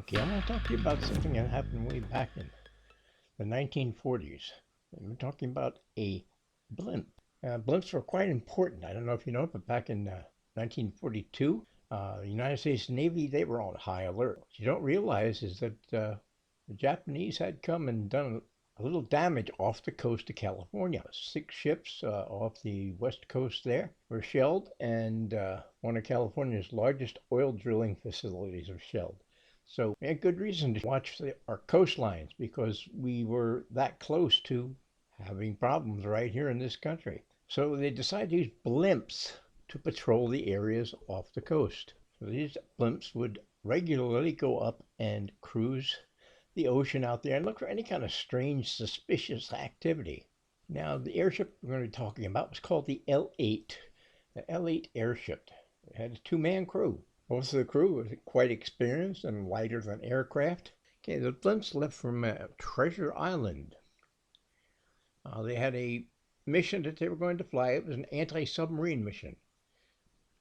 Okay, I'm going to talk to you about something that happened way back in the 1940s. We're talking about a blimp. Blimps were quite important. I don't know if you know, but back in 1942, the United States Navy, they were on high alert. What you don't realize is that the Japanese had come and done a little damage off the coast of California. 6 ships off the west coast there were shelled, and one of California's largest oil drilling facilities was shelled. So we had good reason to watch our coastlines because we were that close to having problems right here in this country. So they decided to use blimps to patrol the areas off the coast. So these blimps would regularly go up and cruise the ocean out there and look for any kind of strange, suspicious activity. Now, the airship we're going to be talking about was called the L-8, the L-8 airship. It had a 2-man crew. Most of the crew was quite experienced and lighter than aircraft. Okay, the blimps left from Treasure Island. They had a mission that they were going to fly. It was an anti-submarine mission.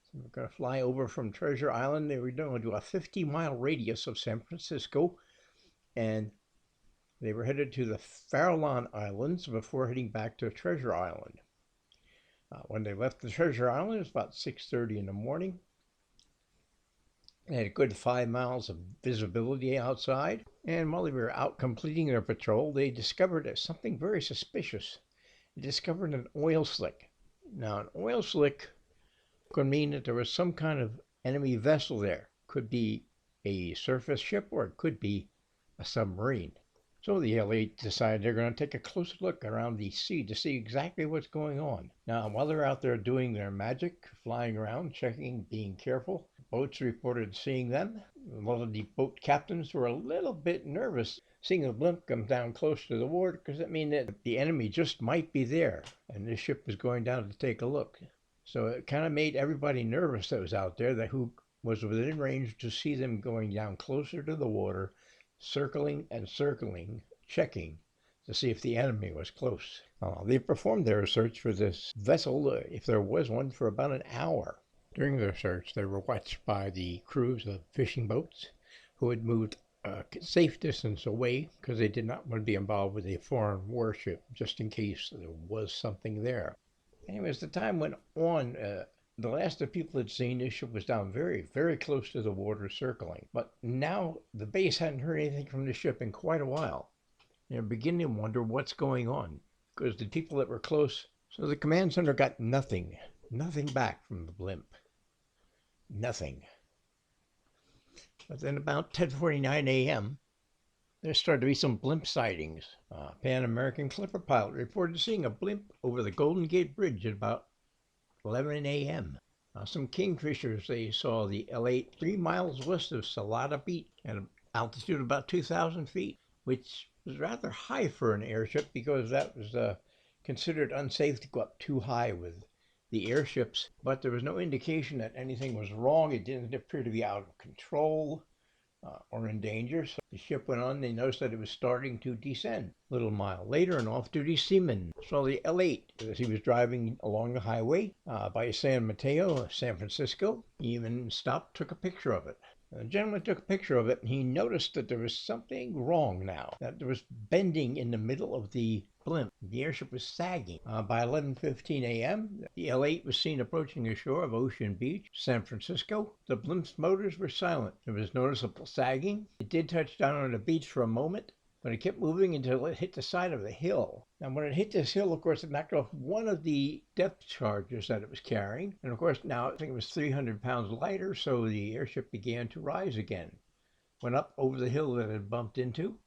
So they were going to fly over from Treasure Island. They were going to do a 50-mile radius of San Francisco, and they were headed to the Farallon Islands before heading back to Treasure Island. When they left the Treasure Island, it was about 6:30 in the morning. They had a good 5 miles of visibility outside, and while they were out completing their patrol, they discovered something very suspicious. They discovered an oil slick. Now, an oil slick could mean that there was some kind of enemy vessel there. Could be a surface ship, or it could be a submarine. So the L-8 decided they're going to take a closer look around the sea to see exactly what's going on. Now, while they're out there doing their magic, flying around, checking, being careful, boats reported seeing them. A lot of the boat captains were a little bit nervous seeing the blimp come down close to the water, because it means that the enemy just might be there and this ship was going down to take a look. So it kind of made everybody nervous that was out there, that who was within range to see them going down closer to the water, circling and circling, checking to see if the enemy was close. They performed their search for this vessel, if there was one, for about an hour. During their search, they were watched by the crews of fishing boats who had moved a safe distance away because they did not want to be involved with a foreign warship, just in case there was something there. Anyway, as the time went on, the last of people had seen this ship was down very, very close to the water, circling. But now the base hadn't heard anything from the ship in quite a while. They're beginning to wonder what's going on, because the people that were close, so the command center got nothing back from the blimp. Nothing. But then about 10:49 a.m., there started to be some blimp sightings. Pan American Clipper pilot reported seeing a blimp over the Golden Gate Bridge at about 11 a.m. Some kingfishers, they saw the L-8 3 miles west of Salada Beach at an altitude of about 2,000 feet, which was rather high for an airship because that was considered unsafe to go up too high with the airships. But there was no indication that anything was wrong. It didn't appear to be out of control or in danger. So the ship went on. They noticed that it was starting to descend. A little mile later, an off-duty seaman saw the L-8 as he was driving along the highway by San Mateo, San Francisco. He even stopped, took a picture of it. The gentleman took a picture of it, and he noticed that there was something wrong now, that there was bending in the middle of the blimp. The airship was sagging. By 11:15 a.m., the L-8 was seen approaching the shore of Ocean Beach, San Francisco. The blimp's motors were silent. There was noticeable sagging. It did touch down on the beach for a moment, but it kept moving until it hit the side of the hill. And when it hit this hill, of course, it knocked off one of the depth charges that it was carrying. And of course, now I think it was 300 pounds lighter, so the airship began to rise again. Went up over the hill that it had bumped into,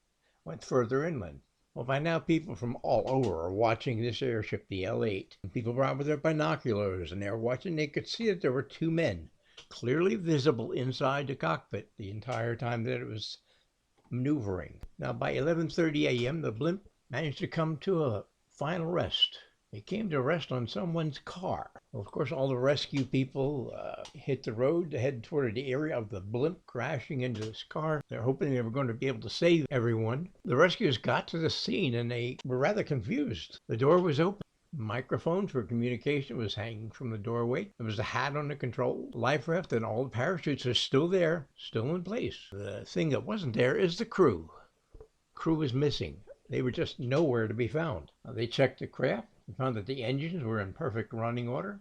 went further inland. Well, by now, people from all over are watching this airship, the L-8. People were out with their binoculars, and they were watching. They could see that there were 2 men clearly visible inside the cockpit the entire time that it was maneuvering. Now, by 11:30 a.m., the blimp managed to come to a final rest. It came to rest on someone's car. Well, of course, all the rescue people hit the road to head toward the area of the blimp crashing into this car. They're hoping they were going to be able to save everyone. The rescuers got to the scene, and they were rather confused. The door was open. Microphone for communication was hanging from the doorway. There was a hat on the control. Life raft and all the parachutes are still there, still in place. The thing that wasn't there is the crew. Crew was missing. They were just nowhere to be found. They checked the craft and found that the engines were in perfect running order.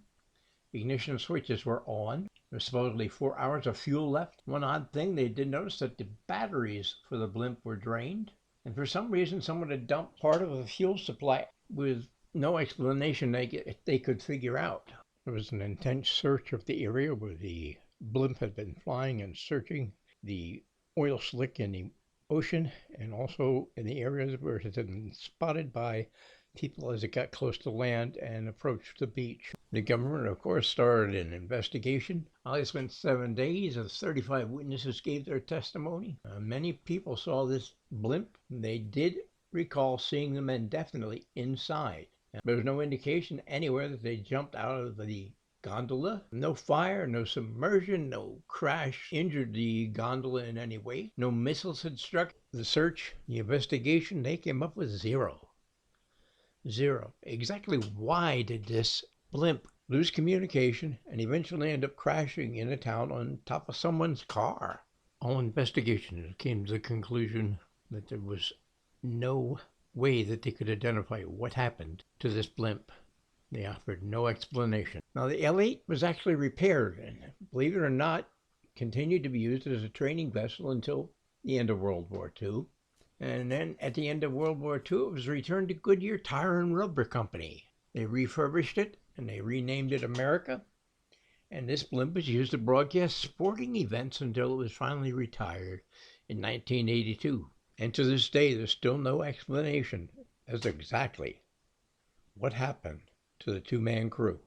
Ignition switches were on. There was supposedly 4 hours of fuel left. One odd thing, they did notice that the batteries for the blimp were drained. And for some reason, someone had dumped part of the fuel supply with no explanation they could figure out. There was an intense search of the area where the blimp had been flying and searching the oil slick in the ocean and also in the areas where it had been spotted by people as it got close to land and approached the beach. The government, of course, started an investigation. They spent 7 days, and 35 witnesses gave their testimony. Many people saw this blimp. They did recall seeing the men definitely inside. There was no indication anywhere that they jumped out of the gondola. No fire, no submersion, no crash injured the gondola in any way. No missiles had struck. The search, the investigation, they came up with zero. Zero. Exactly why did this blimp lose communication and eventually end up crashing in a town on top of someone's car? All investigation came to the conclusion that there was no way that they could identify what happened to this blimp. They offered no explanation. Now, the L-8 was actually repaired and, believe it or not, continued to be used as a training vessel until the end of World War II. And then at the end of World War II, it was returned to Goodyear Tire and Rubber Company. They refurbished it and they renamed it America. And this blimp was used to broadcast sporting events until it was finally retired in 1982. And to this day, there's still no explanation as to exactly what happened to the two-man crew.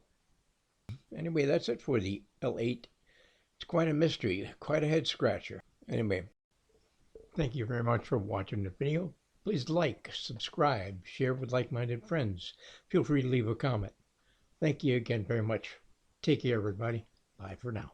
Anyway, that's it for the L-8. It's quite a mystery, quite a head-scratcher. Anyway, thank you very much for watching the video. Please like, subscribe, share with like-minded friends. Feel free to leave a comment. Thank you again very much. Take care, everybody. Bye for now.